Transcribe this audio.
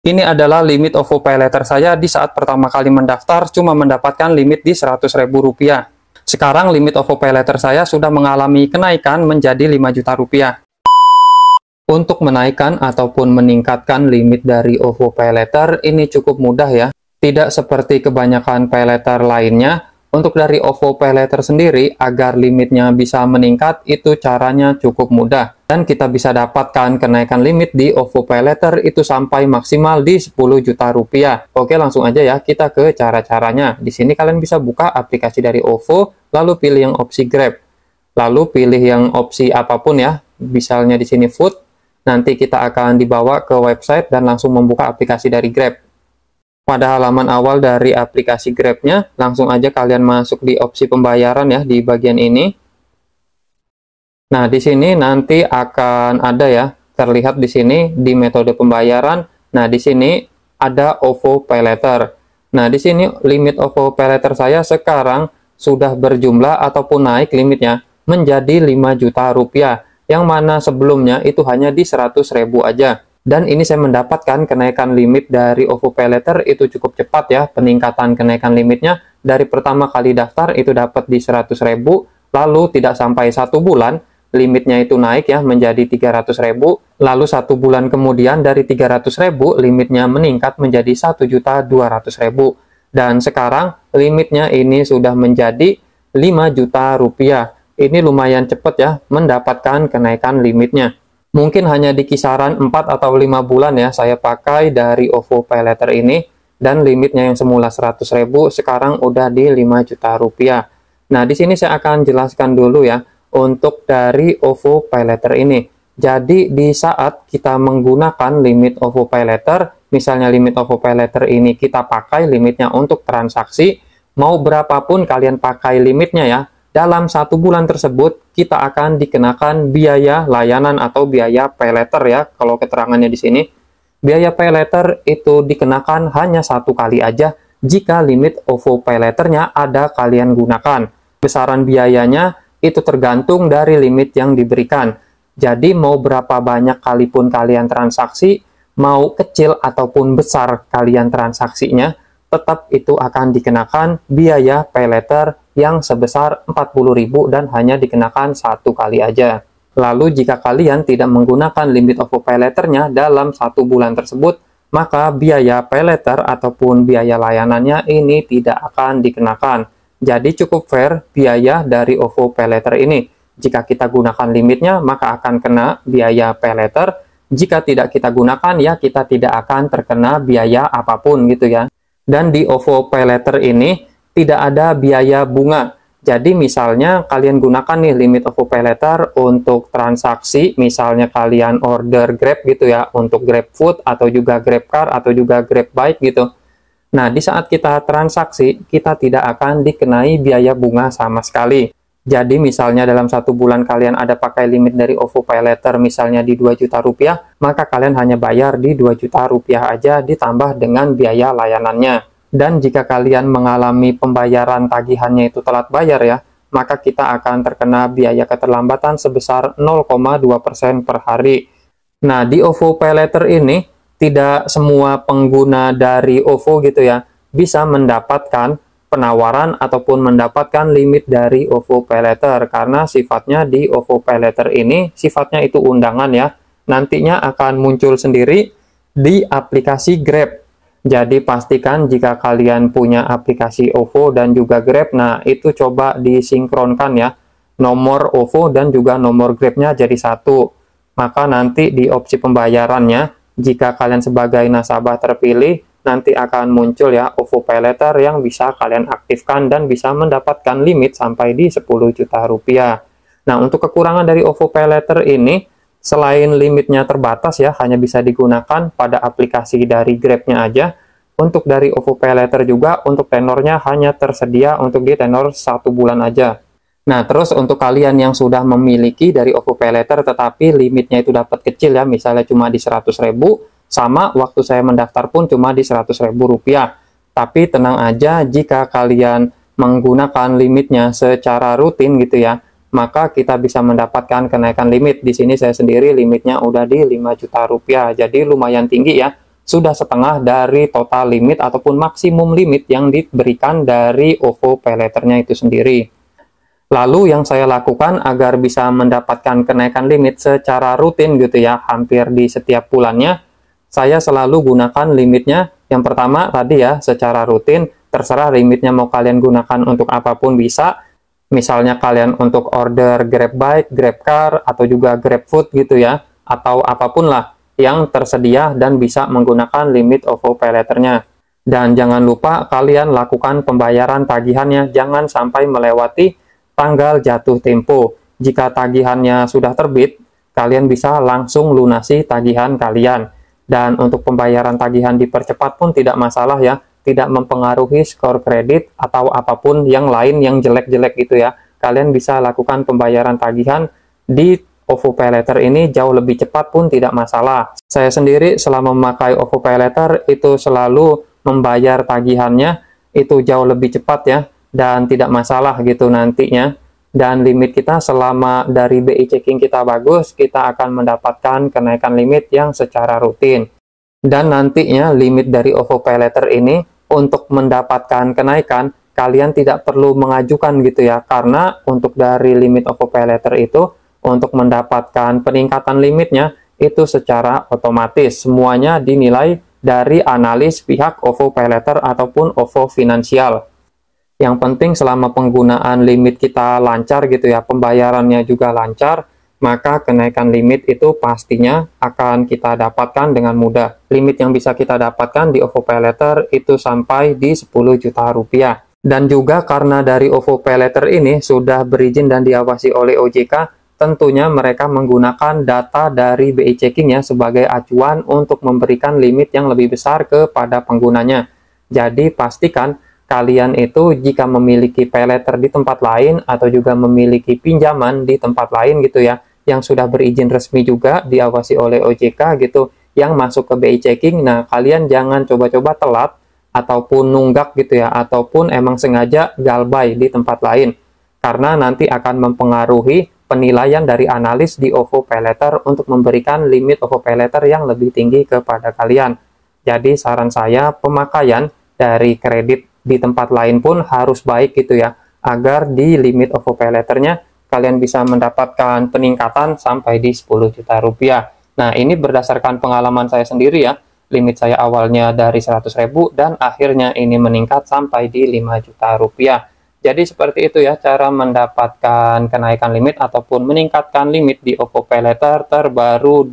Ini adalah limit OVO Paylater saya di saat pertama kali mendaftar, cuma mendapatkan limit di Rp100.000. Sekarang limit OVO Paylater saya sudah mengalami kenaikan menjadi Rp5 juta. Untuk menaikkan ataupun meningkatkan limit dari OVO Paylater ini cukup mudah ya. Tidak seperti kebanyakan paylater lainnya. Untuk dari OVO Paylater sendiri, agar limitnya bisa meningkat, itu caranya cukup mudah. Dan kita bisa dapatkan kenaikan limit di OVO Paylater itu sampai maksimal di Rp10 juta. Oke, langsung aja ya kita ke cara-caranya. Di sini kalian bisa buka aplikasi dari OVO, lalu pilih yang opsi Grab. Lalu pilih yang opsi apapun ya, misalnya di sini Food. Nanti kita akan dibawa ke website dan langsung membuka aplikasi dari Grab. Pada halaman awal dari aplikasi Grab-nya, langsung aja kalian masuk di opsi pembayaran ya, di bagian ini. Nah, di sini nanti akan ada ya, terlihat di sini di metode pembayaran. Nah, di sini ada OVO Paylater. Nah, di sini limit OVO Paylater saya sekarang sudah berjumlah ataupun naik limitnya menjadi Rp5 juta, yang mana sebelumnya itu hanya di 100.000 aja. Dan ini saya mendapatkan kenaikan limit dari OVO Paylater itu cukup cepat ya, peningkatan kenaikan limitnya dari pertama kali daftar itu dapat di 100.000, lalu tidak sampai 1 bulan, limitnya itu naik ya menjadi 300.000, lalu 1 bulan kemudian dari 300.000 limitnya meningkat menjadi Rp1.200.000, dan sekarang limitnya ini sudah menjadi Rp5 juta. Ini lumayan cepat ya mendapatkan kenaikan limitnya. Mungkin hanya di kisaran 4 atau 5 bulan ya saya pakai dari OVO Paylater ini, dan limitnya yang semula 100.000 sekarang udah di Rp5 juta. Nah, di sini saya akan jelaskan dulu ya untuk dari OVO Paylater ini. Jadi di saat kita menggunakan limit OVO Paylater, misalnya limit OVO Paylater ini kita pakai limitnya untuk transaksi, mau berapapun kalian pakai limitnya ya, dalam 1 bulan tersebut kita akan dikenakan biaya layanan atau biaya paylater ya. Kalau keterangannya di sini, biaya paylater itu dikenakan hanya 1 kali aja jika limit OVO Paylaternya ada kalian gunakan. Besaran biayanya itu tergantung dari limit yang diberikan. Jadi mau berapa banyak kali pun kalian transaksi, mau kecil ataupun besar kalian transaksinya, tetap itu akan dikenakan biaya paylater yang sebesar 40.000 dan hanya dikenakan 1 kali aja. Lalu jika kalian tidak menggunakan limit OVO Paylaternya dalam 1 bulan tersebut, maka biaya paylater ataupun biaya layanannya ini tidak akan dikenakan. Jadi cukup fair biaya dari OVO Paylater ini. Jika kita gunakan limitnya, maka akan kena biaya paylater. Jika tidak kita gunakan, ya kita tidak akan terkena biaya apapun gitu ya. Dan di OVO Paylater ini tidak ada biaya bunga. Jadi misalnya kalian gunakan nih limit OVO Paylater untuk transaksi, misalnya kalian order Grab gitu ya, untuk Grab Food atau juga Grab Car atau juga Grab Bike gitu. Nah, di saat kita transaksi, kita tidak akan dikenai biaya bunga sama sekali. Jadi misalnya dalam 1 bulan kalian ada pakai limit dari OVO Paylater misalnya di Rp2 juta, maka kalian hanya bayar di Rp2 juta aja ditambah dengan biaya layanannya. Dan jika kalian mengalami pembayaran tagihannya itu telat bayar ya, maka kita akan terkena biaya keterlambatan sebesar 0,2% per hari. Nah, di OVO Paylater ini tidak semua pengguna dari OVO gitu ya bisa mendapatkan penawaran ataupun mendapatkan limit dari OVO Paylater, karena sifatnya di OVO Paylater ini sifatnya itu undangan ya, nantinya akan muncul sendiri di aplikasi Grab. Jadi pastikan jika kalian punya aplikasi OVO dan juga Grab, nah itu coba disinkronkan ya, nomor OVO dan juga nomor Grab-nya jadi satu. Maka nanti di opsi pembayarannya, jika kalian sebagai nasabah terpilih, nanti akan muncul ya OVO Paylater yang bisa kalian aktifkan dan bisa mendapatkan limit sampai di Rp10 juta. Nah, untuk kekurangan dari OVO Paylater ini, selain limitnya terbatas ya, hanya bisa digunakan pada aplikasi dari Grab-nya aja. Untuk dari OVO Paylater juga, untuk tenornya hanya tersedia untuk di tenor 1 bulan aja. Nah, terus untuk kalian yang sudah memiliki dari OVO Paylater tetapi limitnya itu dapat kecil ya, misalnya cuma di 100.000, sama waktu saya mendaftar pun cuma di Rp100.000. Tapi tenang aja, jika kalian menggunakan limitnya secara rutin gitu ya, maka kita bisa mendapatkan kenaikan limit. Di sini saya sendiri limitnya udah di Rp5 juta, jadi lumayan tinggi ya sudah setengah dari total limit ataupun maksimum limit yang diberikan dari OVO PayLater-nya itu sendiri. Lalu yang saya lakukan agar bisa mendapatkan kenaikan limit secara rutin gitu ya, hampir di setiap bulannya, saya selalu gunakan limitnya. Yang pertama tadi ya, secara rutin, terserah limitnya mau kalian gunakan untuk apapun bisa. Misalnya kalian untuk order Grab Bike, Grab Car, atau juga Grab Food gitu ya, atau apapun lah yang tersedia dan bisa menggunakan limit OVO PayLater-nya. Dan jangan lupa kalian lakukan pembayaran tagihannya, jangan sampai melewati tanggal jatuh tempo. Jika tagihannya sudah terbit, kalian bisa langsung lunasi tagihan kalian. Dan untuk pembayaran tagihan dipercepat pun tidak masalah ya, tidak mempengaruhi skor kredit atau apapun yang lain yang jelek-jelek gitu ya. Kalian bisa lakukan pembayaran tagihan di OVO PayLater ini jauh lebih cepat pun tidak masalah. Saya sendiri selama memakai OVO PayLater itu selalu membayar tagihannya itu jauh lebih cepat ya, dan tidak masalah gitu nantinya. Dan limit kita selama dari BI checking kita bagus, kita akan mendapatkan kenaikan limit yang secara rutin. Dan nantinya limit dari OVO PayLater ini untuk mendapatkan kenaikan, kalian tidak perlu mengajukan gitu ya, karena untuk dari limit OVO PayLater itu untuk mendapatkan peningkatan limitnya itu secara otomatis semuanya dinilai dari analis pihak OVO PayLater ataupun OVO Finansial. Yang penting selama penggunaan limit kita lancar gitu ya, pembayarannya juga lancar, maka kenaikan limit itu pastinya akan kita dapatkan dengan mudah. Limit yang bisa kita dapatkan di OVO PayLater itu sampai di 10 juta rupiah. Dan juga karena dari OVO PayLater ini sudah berizin dan diawasi oleh OJK, tentunya mereka menggunakan data dari BI checking ya sebagai acuan untuk memberikan limit yang lebih besar kepada penggunanya. Jadi pastikan kalian itu jika memiliki PayLater di tempat lain atau juga memiliki pinjaman di tempat lain gitu ya, yang sudah berizin resmi juga diawasi oleh OJK gitu, yang masuk ke BI checking, nah kalian jangan coba-coba telat ataupun nunggak gitu ya, ataupun emang sengaja galbay di tempat lain, karena nanti akan mempengaruhi penilaian dari analis di OVO PayLater untuk memberikan limit OVO PayLater yang lebih tinggi kepada kalian. Jadi saran saya pemakaian dari kredit di tempat lain pun harus baik gitu ya, agar di limit OVO PayLater-nya kalian bisa mendapatkan peningkatan sampai di 10 juta rupiah. Nah ini berdasarkan pengalaman saya sendiri ya, limit saya awalnya dari 100.000 dan akhirnya ini meningkat sampai di 5 juta rupiah. Jadi seperti itu ya cara mendapatkan kenaikan limit ataupun meningkatkan limit di OVO PayLater terbaru di